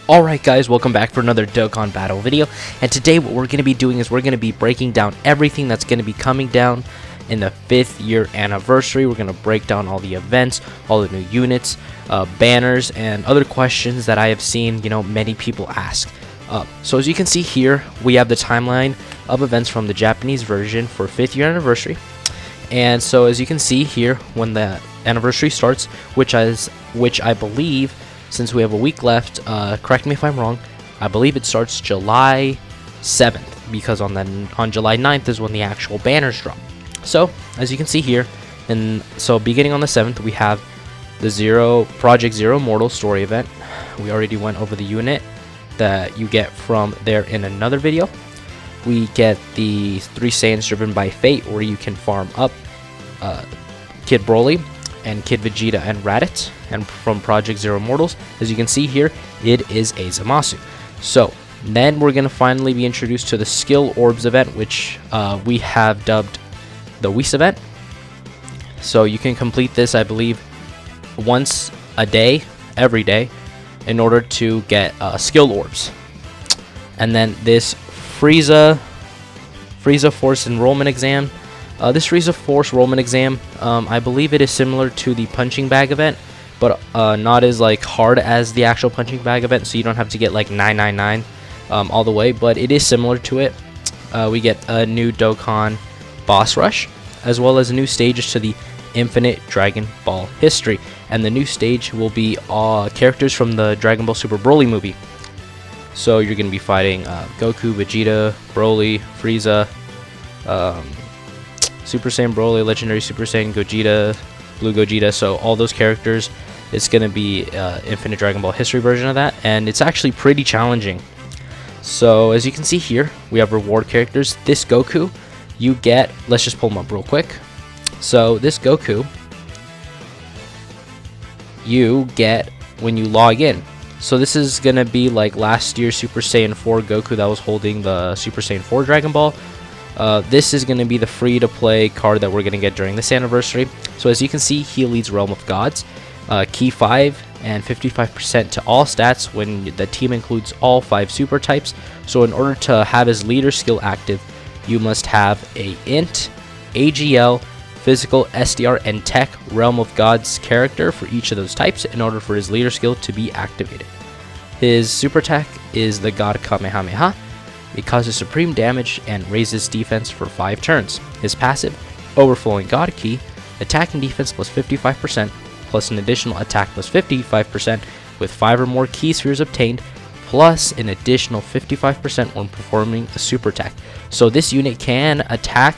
Alright guys, welcome back for another Dokkan Battle video, and today what we're going to be doing is we're going to be breaking down everything that's going to be coming down in the 5th year anniversary. We're going to break down all the events, all the new units, banners, and other questions that I have seen, many people ask. So as you can see here, we have the timeline of events from the Japanese version for 5th year anniversary. And so as you can see here, when the anniversary starts, which I believe, since we have a week left, correct me if I'm wrong, I believe it starts July 7th, because on July 9th is when the actual banners drop. So as you can see here, and so beginning on the 7th, we have the Project Zero Immortal story event. We already went over the unit that you get from there in another video. We get the 3 Saiyans driven by fate, where you can farm up Kid Broly and Kid Vegeta and Raditz, and from Project Zero Immortals, as you can see here, it is a Zamasu. So then we're going to finally be introduced to the Skill Orbs event, which we have dubbed the Whis event. So you can complete this, I believe, once a day, every day, in order to get Skill Orbs. And then this Frieza Force Enrollment Exam. This Frieza Force Enrollment Exam, I believe it is similar to the Punching Bag event, but not as hard as the actual Punching Bag event, so you don't have to get 999 all the way, but it is similar to it. We get a new Dokkan Boss Rush, as well as new stages to the Infinite Dragon Ball history, and the new stage will be characters from the Dragon Ball Super Broly movie. So you're going to be fighting Goku, Vegeta, Broly, Frieza, Super Saiyan Broly, Legendary Super Saiyan Gogeta, Blue Gogeta, so all those characters. It's going to be Infinite Dragon Ball history version of that, and it's actually pretty challenging. So as you can see here, we have reward characters. This Goku, you get, let's just pull them up real quick. So this Goku, you get when you log in. So this is going to be like last year's Super Saiyan 4 Goku that was holding the Super Saiyan 4 Dragon Ball. This is going to be the free-to-play card that we're going to get during this anniversary. So as you can see, he leads Realm of Gods, Key 5, and 55% to all stats when the team includes all 5 super types. So in order to have his leader skill active, you must have a Int, AGL, Physical, SDR, and Tech Realm of Gods character for each of those types in order for his leader skill to be activated. His super tech is the God Kamehameha. It causes supreme damage and raises defense for 5 turns. His passive, Overflowing God Ki, attack and defense plus 55%, plus an additional attack plus 55% with 5 or more key spheres obtained, plus an additional 55% when performing a super attack. So this unit can attack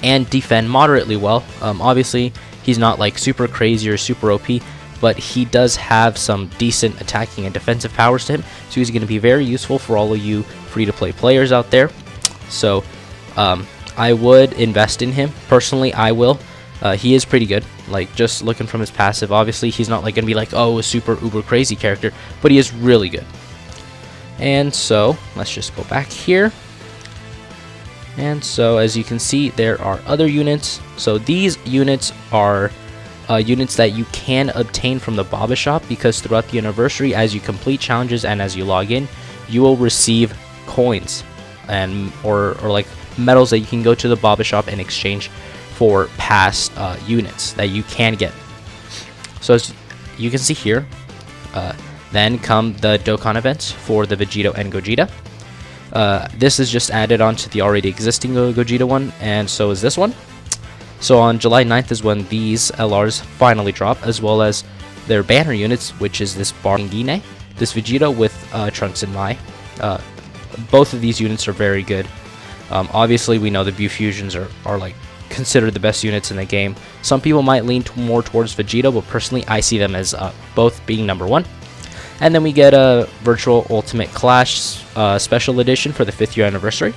and defend moderately well. Obviously, he's not super crazy or super OP, but he does have some decent attacking and defensive powers to him, so he's going to be very useful for all of you free-to-play players out there. So I would invest in him. Personally, I will. He is pretty good, just looking from his passive. Obviously, he's not going to be a super uber crazy character, but he is really good. And so let's just go back here. And so as you can see, there are other units. So these units are units that you can obtain from the Baba Shop, because throughout the anniversary, as you complete challenges and as you log in, you will receive coins and or medals that you can go to the Baba Shop and exchange for past units that you can get. So as you can see here, then come the Dokkan events for the Vegeta and Gogeta. This is just added on to the already existing Gogeta one, and so is this one. So on July 9th is when these LRs finally drop, as well as their banner units, which is this Barangine, this Vegeta with Trunks and Mai. Both of these units are very good. Obviously, we know the View Fusions are considered the best units in the game. Some people might lean more towards Vegeta, but personally, I see them as both being #1. And then we get a Virtual Ultimate Clash Special Edition for the 5th year anniversary.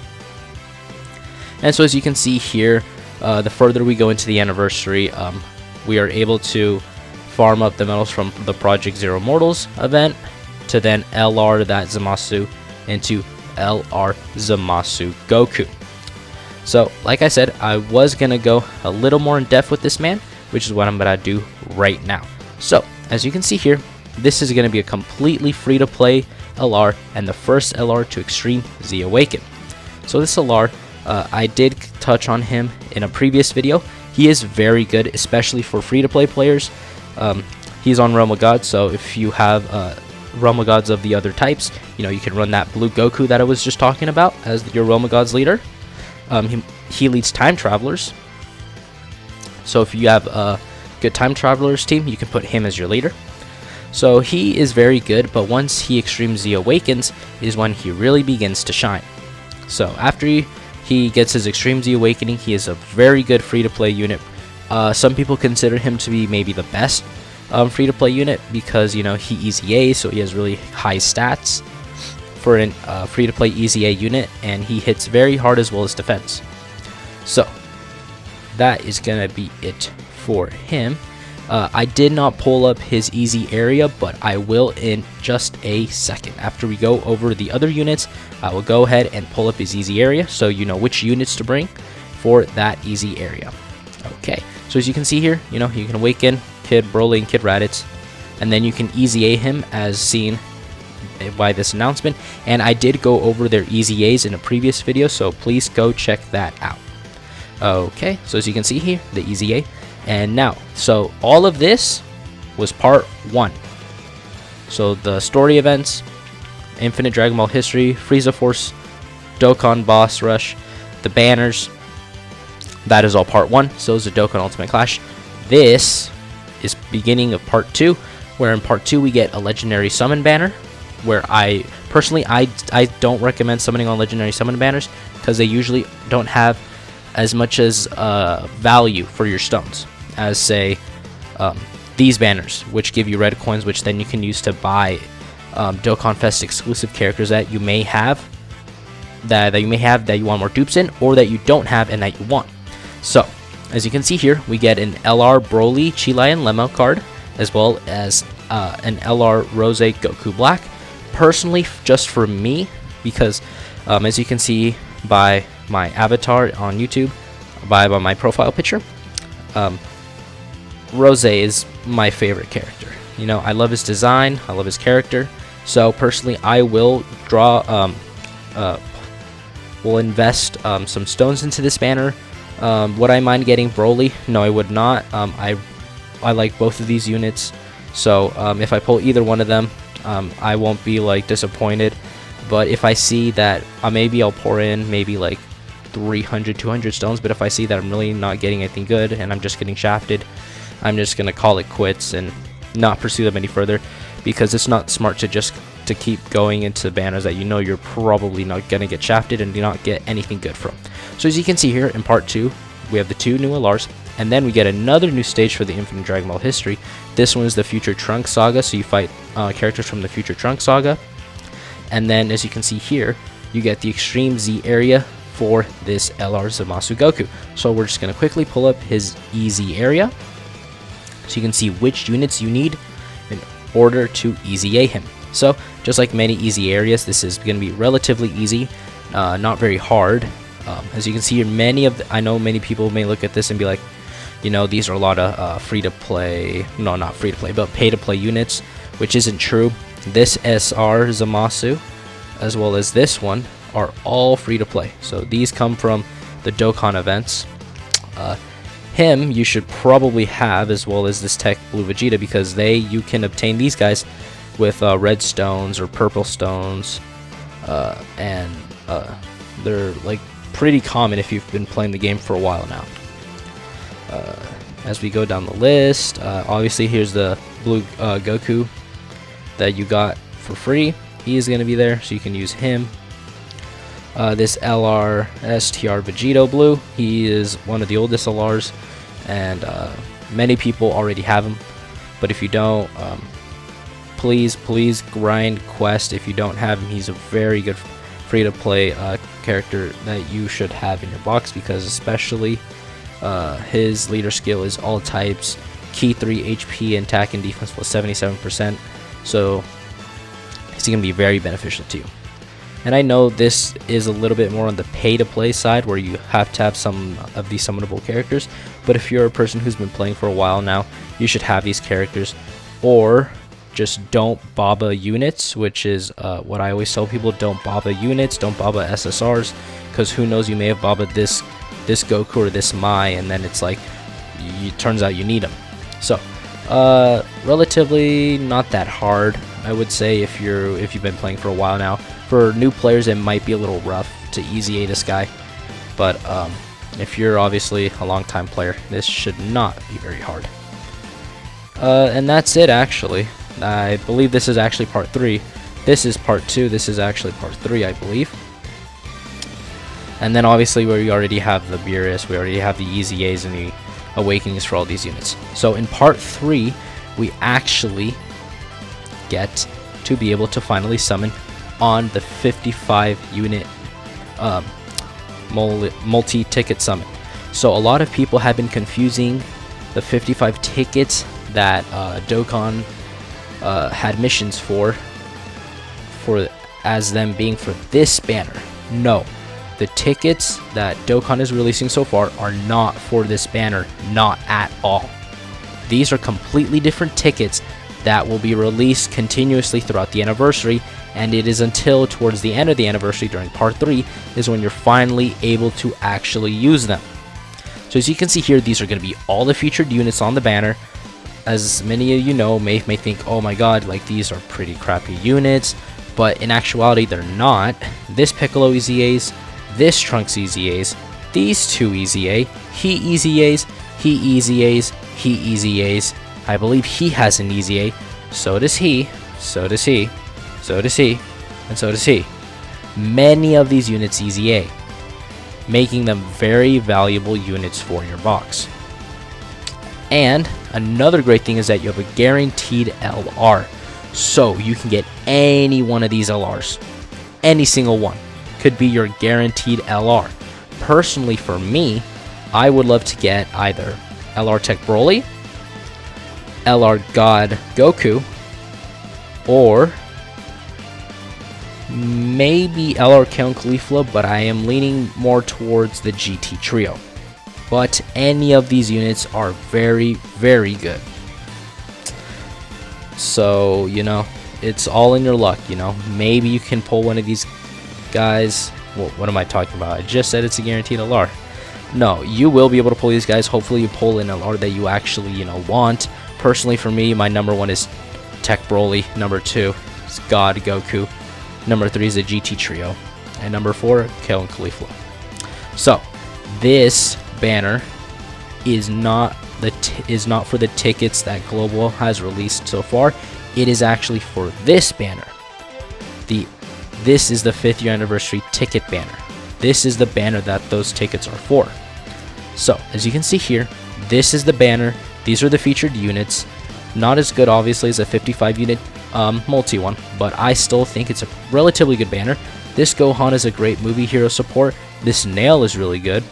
And so as you can see here, the further we go into the anniversary, we are able to farm up the medals from the Project Zero Immortals event to then LR that Zamasu into LR Zamasu Goku. So like I said, I was going to go a little more in depth with this man, which is what I'm going to do right now. So as you can see here, this is going to be a completely free-to-play LR and the first LR to Extreme Z Awaken. So this LR, I did touch on him in a previous video. He is very good, especially for free-to-play players. He's on Realm of Gods, so if you have Realm of Gods of the other types, you know, you can run that blue Goku that I was just talking about as your Realm of Gods leader. He leads Time Travelers, so if you have a good Time Travelers team, you can put him as your leader. So he is very good, but once he Extreme Z Awakens is when he really begins to shine. So after he gets his Extreme Z Awakening, he is a very good free-to-play unit. Some people consider him to be maybe the best free-to-play unit because, you know, he EZA, so he has really high stats for a free-to-play EZA unit, and he hits very hard as well as defense. So that is gonna be it for him. I did not pull up his easy area, but I will in just a second. After we go over the other units, I will go ahead and pull up his easy area so you know which units to bring for that easy area. Okay, so as you can see here, you know, you can awaken Kid Broly and Kid Raditz, and then you can EZA him as seen by this announcement. And I did go over their EZAs in a previous video, so please go check that out. Okay, so as you can see here, the EZA. And now, so all of this was part 1. So the story events, Infinite Dragon Ball History, Frieza Force, Dokkan Boss Rush, the banners, that is all part 1. So is the Dokkan Ultimate Clash. This is beginning of part 2, where in part 2 we get a legendary summon banner, where I personally I don't recommend summoning on legendary summon banners because they usually don't have as much as value for your stones as say these banners, which give you red coins, which then you can use to buy Dokkan Fest exclusive characters that you may have that you want more dupes in, or that you don't have and that you want. So as you can see here, we get an LR Broly, Chilai, and Lemma card, as well as an LR Rose Goku Black. Personally, just for me, because as you can see by my avatar on YouTube, by my profile picture, Rose is my favorite character. You know, I love his design, I love his character. So personally, I will will invest some stones into this banner. Would I mind getting Broly? No, I would not. I like both of these units, so if I pull either one of them, I won't be like disappointed. But if I see that maybe I'll pour in maybe like 300, 200 stones, but if I see that I'm really not getting anything good and I'm just getting shafted, I'm just gonna call it quits and not pursue them any further, because it's not smart to keep going into banners that you know you're probably not gonna get shafted and do not get anything good from. So as you can see here in part 2, we have the 2 new LRs, and then we get another new stage for the Infinite Dragon Ball History. This one is the Future Trunks Saga, so you fight characters from the Future Trunks Saga. And then as you can see here, you get the Extreme Z area for this LR Zamasu Goku. So we're just gonna quickly pull up his EZ area so you can see which units you need in order to EZA him. So just like many easy areas, this is going to be relatively easy, not very hard. As you can see here, I know many people may look at this and be like, you know, these are a lot of free-to-play, no, not free-to-play, but pay-to-play units, which isn't true. This SR Zamasu, as well as this one, are all free-to-play. So these come from the Dokkan events. Him you should probably have, as well as this Tech Blue Vegeta, because you can obtain these guys with red stones or purple stones, and they're like pretty common if you've been playing the game for a while now. As we go down the list, obviously here's the blue Goku that you got for free. He is going to be there, so you can use him. This LR STR Vegito Blue, he is one of the oldest LRs, and many people already have him, but if you don't, please grind quest. If you don't have him, he's a very good free-to-play character that you should have in your box, because especially his leader skill is all types, key 3 HP, and attack and defense plus 77%, so it's going to be very beneficial to you. And I know this is a little bit more on the pay-to-play side, where you have to have some of these summonable characters, but if you're a person who's been playing for a while now, you should have these characters. Or just don't Baba units, which is what I always tell people: don't Baba units, don't Baba SSRs, because who knows, you may have Baba this Goku or this Mai, and then it's like, turns out you need them. So relatively not that hard, I would say, if you've been playing for a while now. For new players, it might be a little rough to easy A this guy, but if you're obviously a long time player, this should not be very hard. And that's it, actually. I believe this is actually part 3. This is part 2. This is actually part 3, I believe. And then obviously we already have the Beerus, we already have the Easy A's and the Awakenings for all these units. So in part 3, we actually get to be able to finally summon on the 55 unit multi-ticket summon. So a lot of people have been confusing the 55 tickets that Dokkan had missions for as them being for this banner. No, the tickets that Dokkan is releasing so far are not for this banner, not at all. These are completely different tickets that will be released continuously throughout the anniversary, and it is until towards the end of the anniversary during part 3 is when you're finally able to actually use them. So as you can see here, these are going to be all the featured units on the banner. As many of you know, may think, oh my god, like these are pretty crappy units, but in actuality they're not. This Piccolo Easy A's, this Trunks Easy A's, these two Easy A, he Easy A's, he Easy A's, he Easy A's. I believe he has an Easy A, so does he, so does he, so does he, and so does he. Many of these units Easy A, making them very valuable units for your box. And another great thing is that you have a guaranteed LR. So you can get any one of these LRs. Any single one could be your guaranteed LR. Personally, for me, I would love to get either LR Tech Broly, LR God Goku, or maybe LR Count Caulifla, but I am leaning more towards the GT Trio. But any of these units are very, very good. So, you know, it's all in your luck, you know. Maybe you can pull one of these guys. Well, what am I talking about? I just said it's a guaranteed LR. No, you will be able to pull these guys. Hopefully you pull an LR that you actually, you know, want. Personally, for me, my number 1 is Tech Broly. Number 2 is God Goku. Number 3 is the GT Trio. And number 4, Kale and Caulifla. So, this banner is not for the tickets that Global has released so far. It is actually for this banner. This is the 5th year anniversary ticket banner. This is the banner that those tickets are for. So as you can see here, this is the banner. These are the featured units. Not as good obviously as a 55 unit multi one, but I still think it's a relatively good banner. This Gohan is a great movie hero support. This Nail is really good.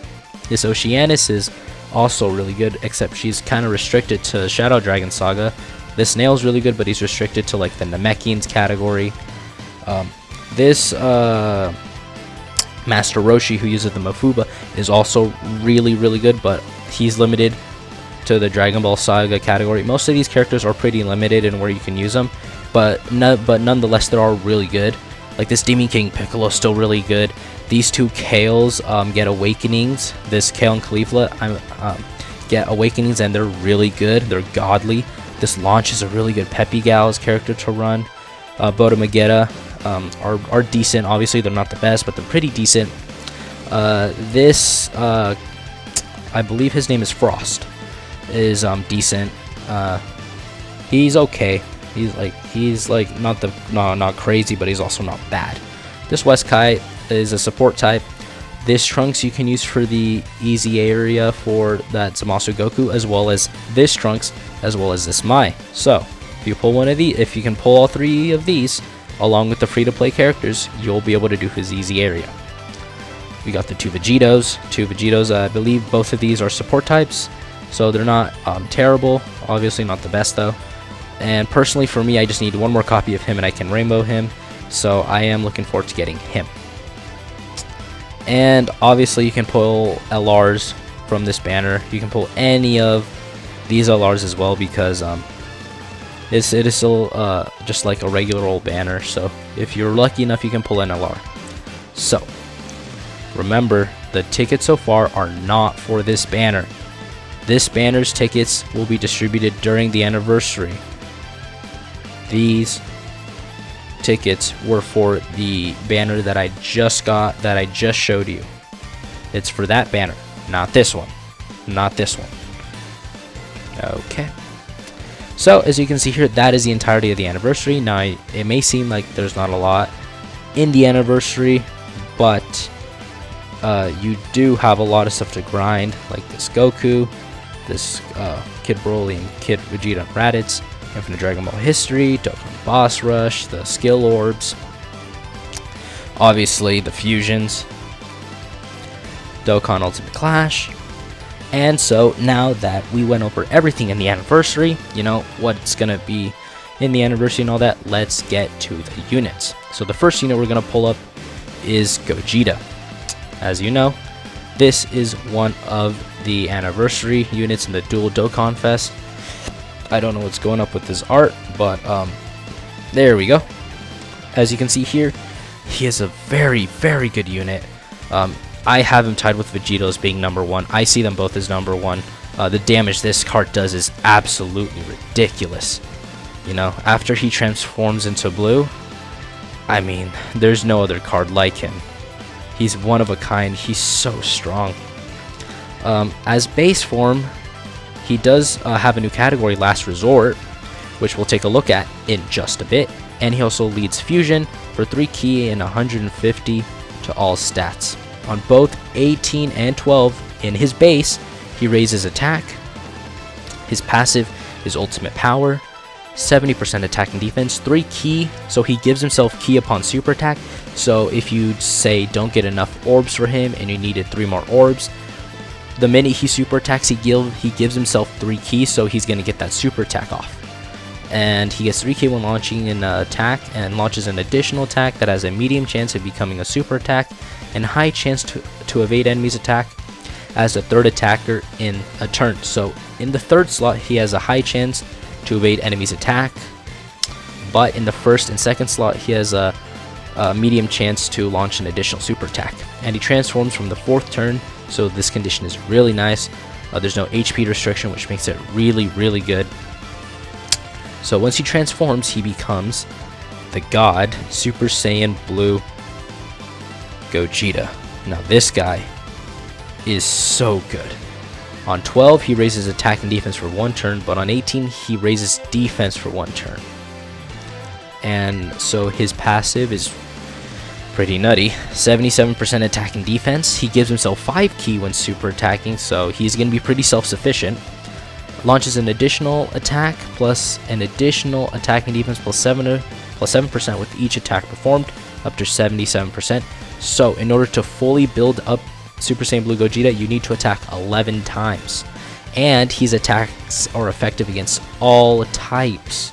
This Oceanus is also really good, except she's kind of restricted to Shadow Dragon Saga. This Nail's really good, but he's restricted to like the Namekians category. This Master Roshi, who uses the Mafuba, is also really, really good, but he's limited to the Dragon Ball Saga category. Most of these characters are pretty limited in where you can use them, but nonetheless, they are really good. Like this Demon King Piccolo is still really good. These two Kales get Awakenings. This Kale and Caulifla get Awakenings, and they're really good. They're godly. This Launch is a really good Peppy Gals character to run. Boda Magetta are decent. Obviously, they're not the best, but they're pretty decent. This, I believe his name is Frost, is decent. He's okay. He's like not crazy, but he's also not bad. This Weskai is a support type. This Trunks you can use for the easy area for that Zamasu Goku, as well as this Trunks, as well as this Mai. So if you pull one of these, if you can pull all 3 of these along with the free-to-play characters, you'll be able to do his easy area. We got the 2 Vegetos. I believe both of these are support types, so they're not terrible. Obviously not the best though. And personally for me, I just need one more copy of him and I can rainbow him. So I am looking forward to getting him. And obviously you can pull LRs from this banner. You can pull any of these LRs as well, because it is still just like a regular old banner. So if you're lucky enough, you can pull NLR. So remember, the tickets so far are not for this banner. This banner's tickets will be distributed during the anniversary. These tickets were for the banner that I just got, that I just showed you. It's for that banner, not this one. Not this one. Okay. So as you can see here, that is the entirety of the anniversary. Now it may seem like there's not a lot in the anniversary, but you do have a lot of stuff to grind, like this Goku, this Kid Broly and Kid Vegeta and Raditz, Infinite Dragon Ball History, Dokkan Boss Rush, the Skill Orbs, obviously the Fusions, Dokkan Ultimate Clash. And so now that we went over everything in the anniversary, you know what's gonna be in the anniversary and all that, let's get to the units. So the first unit we're gonna pull up is Gogeta. As you know, this is one of the anniversary units in the Dual Dokkan Fest. I don't know what's going up with this art, but there we go. As you can see here, he is a very, very good unit. I have him tied with Vegito as being #1. I see them both as #1. The damage this card does is absolutely ridiculous. You know, after he transforms into blue, I mean, there's no other card like him. He's one of a kind. He's so strong. As base form, he does have a new category, Last Resort, which we'll take a look at in just a bit. And he also leads Fusion for 3 ki and 150 to all stats. On both 18 and 12 in his base, he raises attack. His passive is Ultimate Power, 70% attack and defense, 3 ki, so he gives himself ki upon super attack. So if you say don't get enough orbs for him and you needed 3 more orbs, the minute he super attacks, he gives himself 3 ki, so he's going to get that super attack off. And he gets 3 ki when launching an attack, and launches an additional attack that has a medium chance of becoming a super attack and high chance to evade enemies' attack as a third attacker in a turn. So in the third slot, he has a high chance to evade enemies' attack, but in the first and second slot, he has a medium chance to launch an additional super attack. And he transforms from the 4th turn, so this condition is really nice. There's no HP restriction, which makes it really, really good. So once he transforms, he becomes the God Super Saiyan Blue Gogeta. Now this guy is so good. On 12, he raises attack and defense for 1 turn, but on 18, he raises defense for 1 turn. And so his passive is pretty nutty. 77% attack and defense. He gives himself 5 ki when super attacking, so he's going to be pretty self-sufficient. Launches an additional attack plus an additional attack and defense plus 7% with each attack performed, up to 77%. So in order to fully build up Super Saiyan Blue Gogeta, you need to attack 11 times. And his attacks are effective against all types.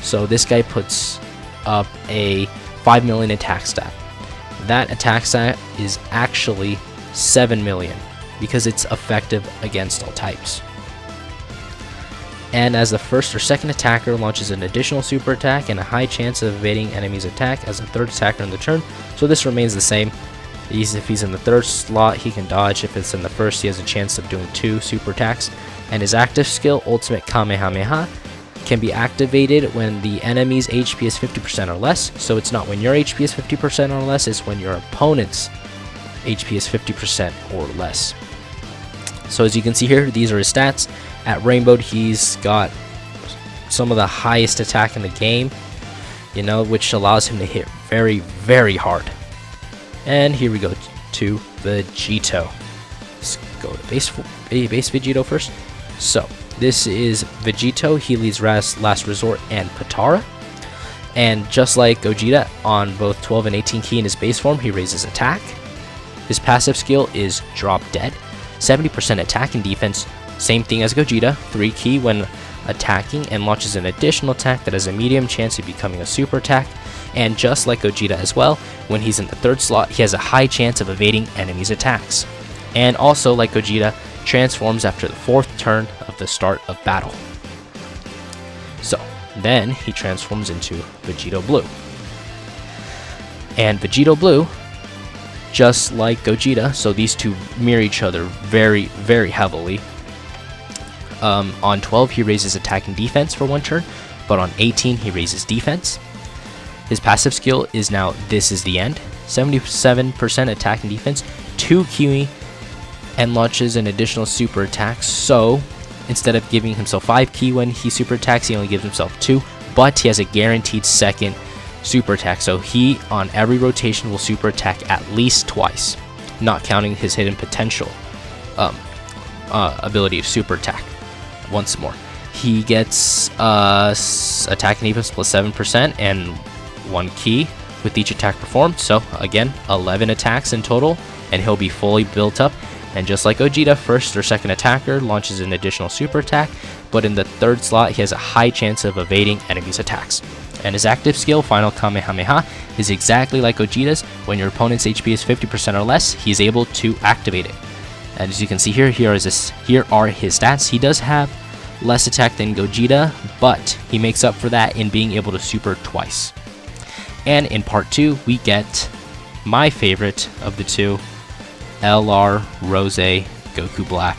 So this guy puts up a 5 million attack stat. That attack stat is actually 7 million because it's effective against all types. And as the first or second attacker, launches an additional super attack and a high chance of evading enemies' attack as a third attacker in the turn. So this remains the same. If he's in the 3rd slot, he can dodge. If it's in the 1st, he has a chance of doing 2 super attacks. And his active skill, Ultimate Kamehameha, can be activated when the enemy's HP is 50% or less. So it's not when your HP is 50% or less, it's when your opponent's HP is 50% or less. So as you can see here, these are his stats. At Rainbow, he's got some of the highest attack in the game, you know, which allows him to hit very, very hard. And here we go to Vegito. Let's go to base Vegito first. So this is Vegito. He leads Last Resort and Potara. And just like Gogeta, on both 12 and 18 ki in his base form, he raises attack. His passive skill is Drop Dead. 70% attack and defense. Same thing as Gogeta, 3 ki when attacking, and launches an additional attack that has a medium chance of becoming a super attack. And just like Gogeta as well, when he's in the 3rd slot, he has a high chance of evading enemies' attacks. And also like Gogeta, transforms after the 4th turn of the start of battle. So Then he transforms into Vegito Blue. And Vegito Blue, just like Gogeta, so these two mirror each other very, very heavily. On 12, he raises attack and defense for 1 turn, but on 18, he raises defense. His passive skill is now This Is the End, 77% attack and defense, 2 Ki, and launches an additional super attack. So instead of giving himself 5 Ki when he super attacks, he only gives himself 2, but he has a guaranteed second super attack. So he, on every rotation, will super attack at least twice, not counting his hidden potential ability of super attack. Once more, he gets attack and defense plus 7% and 1 Ki with each attack performed. So again, 11 attacks in total, and he'll be fully built up. And just like Gogeta, first or second attacker launches an additional super attack, but in the 3rd slot, he has a high chance of evading enemies' attacks. And his active skill, Final Kamehameha, is exactly like Gogeta's. When your opponent's HP is 50% or less, he is able to activate it. And as you can see here, here are his stats. He does have less attack than Gogeta, but he makes up for that in being able to super twice. And in part 2, we get my favorite of the two, LR Rose Goku Black.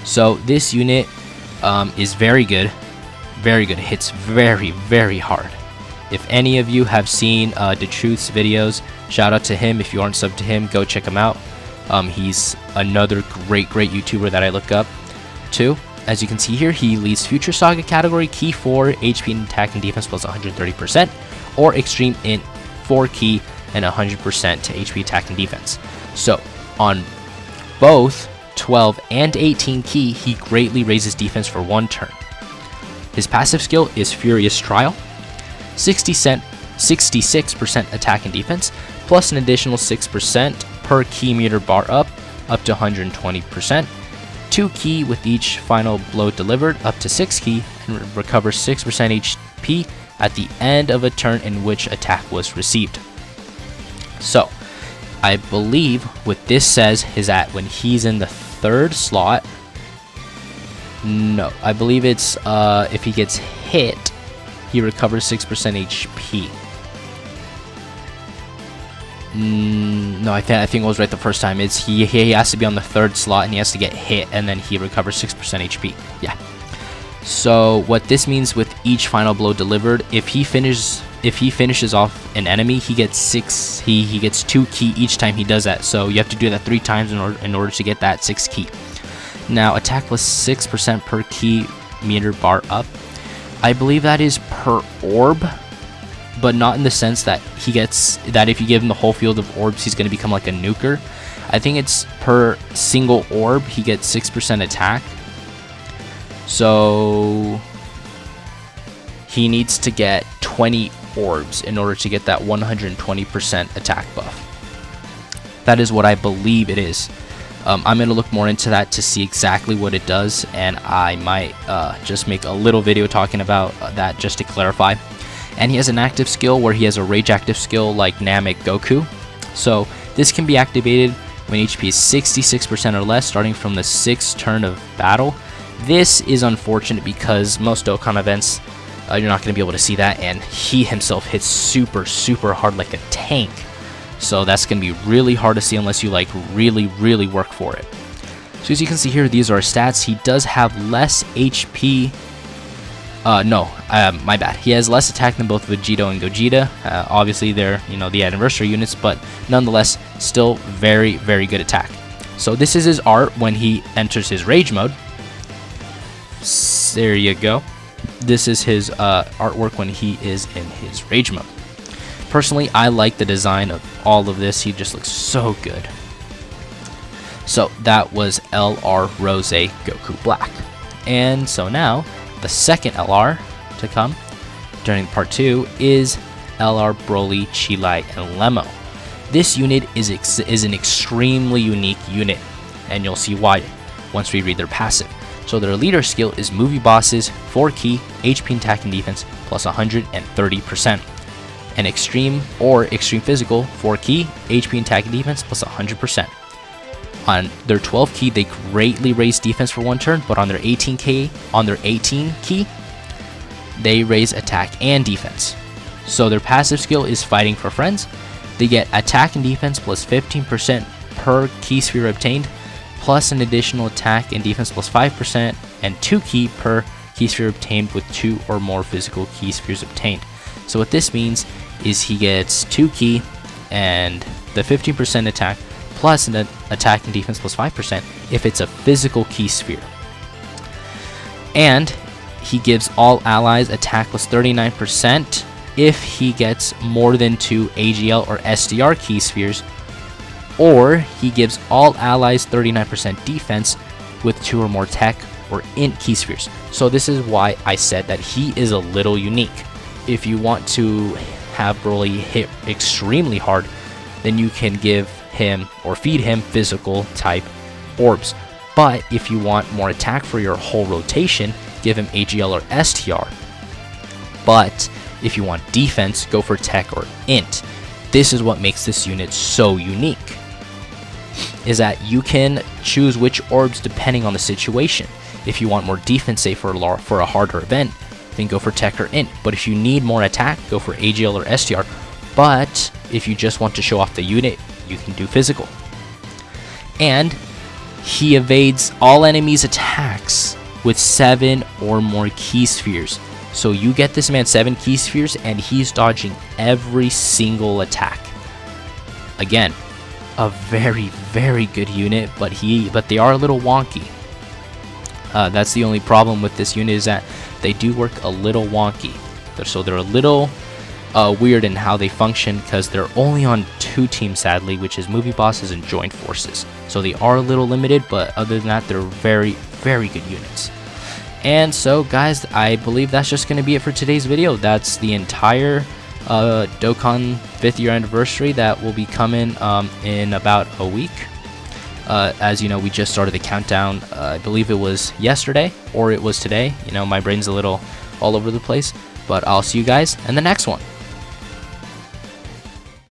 So this unit is very good. Very good. It hits very, very hard. If any of you have seen DeTruth's videos, shout out to him. If you aren't subbed to him, go check him out. He's another great YouTuber that I look up to. As you can see here, he leads Future Saga category, Ki 4, HP and attack and defense plus 130%, or Extreme Int 4 Ki and 100% to HP attack and defense. So on both 12 and 18 Ki, he greatly raises defense for 1 turn. His passive skill is Furious Trial, 66% attack and defense, plus an additional 6% per Ki meter bar up to 120%, 2 Ki with each final blow delivered, up to 6 Ki, and recovers 6% HP at the end of a turn in which attack was received. So, I believe what this says is that when he's in the 3rd slot, no, I believe it's if he gets hit, he recovers 6% HP. No, I think it was right the first time. It's he has to be on the 3rd slot and he has to get hit, and then he recovers 6% HP. Yeah. So what this means with each final blow delivered, if he finishes off an enemy, he gets 2 Ki each time he does that. So you have to do that 3 times in order to get that 6 Ki. Now attack plus 6% per Ki meter bar up. I believe that is per orb, but not in the sense that he gets that if you give him the whole field of orbs, he's going to become like a nuker. I think it's per single orb, he gets 6% attack. So he needs to get 20 orbs in order to get that 120% attack buff. That is what I believe it is. I'm going to look more into that to see exactly what it does, and I might just make a little video talking about that just to clarify. And he has an active skill where he has a rage active skill like Namek Goku. So this can be activated when HP is 66% or less, starting from the 6th turn of battle. This is unfortunate because most Dokkan events, you're not going to be able to see that, and he himself hits super hard like a tank. So that's going to be really hard to see unless you like really work for it. So as you can see here, these are his stats. He does have less HP. My bad. He has less attack than both Vegito and Gogeta. Obviously, they're the anniversary units, but nonetheless, still very good attack. So this is his art when he enters his rage mode. There you go. This is his artwork when he is in his rage mode. Personally, I like the design of all of this. He just looks so good. So that was LR Rose Goku Black. And so now, the second LR to come during part 2 is LR Broly, Cheelai, and Lemo. This unit is an extremely unique unit, and you'll see why once we read their passive. So their leader skill is Movie Bosses, 4 Ki, HP attack and defense, plus 130%. And Extreme or Extreme Physical, 4 Ki, HP attack and defense, plus 100%. On their 12 Ki, they greatly raise defense for 1 turn, but on their 18 Ki, they raise attack and defense. So their passive skill is Fighting for Friends. They get attack and defense plus 15% per key sphere obtained, plus an additional attack and defense plus 5% and 2 key per key sphere obtained with 2 or more physical key spheres obtained. So what this means is he gets 2 key and the 15% attack plus an attack and defense plus 5% if it's a physical key sphere. And he gives all allies attack plus 39% if he gets more than 2 AGL or SDR key spheres, or he gives all allies 39% defense with 2 or more tech or int key spheres. So this is why I said that he is a little unique. If you want to have Broly hit extremely hard, then you can give him or feed him physical type orbs. But if you want more attack for your whole rotation, give him AGL or STR. But if you want defense, go for tech or int. This is what makes this unit so unique, is that you can choose which orbs depending on the situation. If you want more defense, say for a harder event, then go for tech or int. But if you need more attack, go for AGL or STR. But if you just want to show off the unit, you can do physical. And he evades all enemies' attacks with 7 or more key spheres. So you get this man 7 key spheres and he's dodging every single attack. Again, a very, very good unit, but they are a little wonky. That's the only problem with this unit, is that they do work a little wonky. So they're a little weird in how they function, because they're only on 2 teams, sadly, which is Movie Bosses and Joint Forces. So they are a little limited, but other than that, they're very, very good units. And so, guys, I believe that's just going to be it for today's video. That's the entire Dokkan 5th year anniversary that will be coming in about a week. As you know, we just started the countdown. I believe it was yesterday or it was today. You know, my brain's a little all over the place. But I'll see you guys in the next one.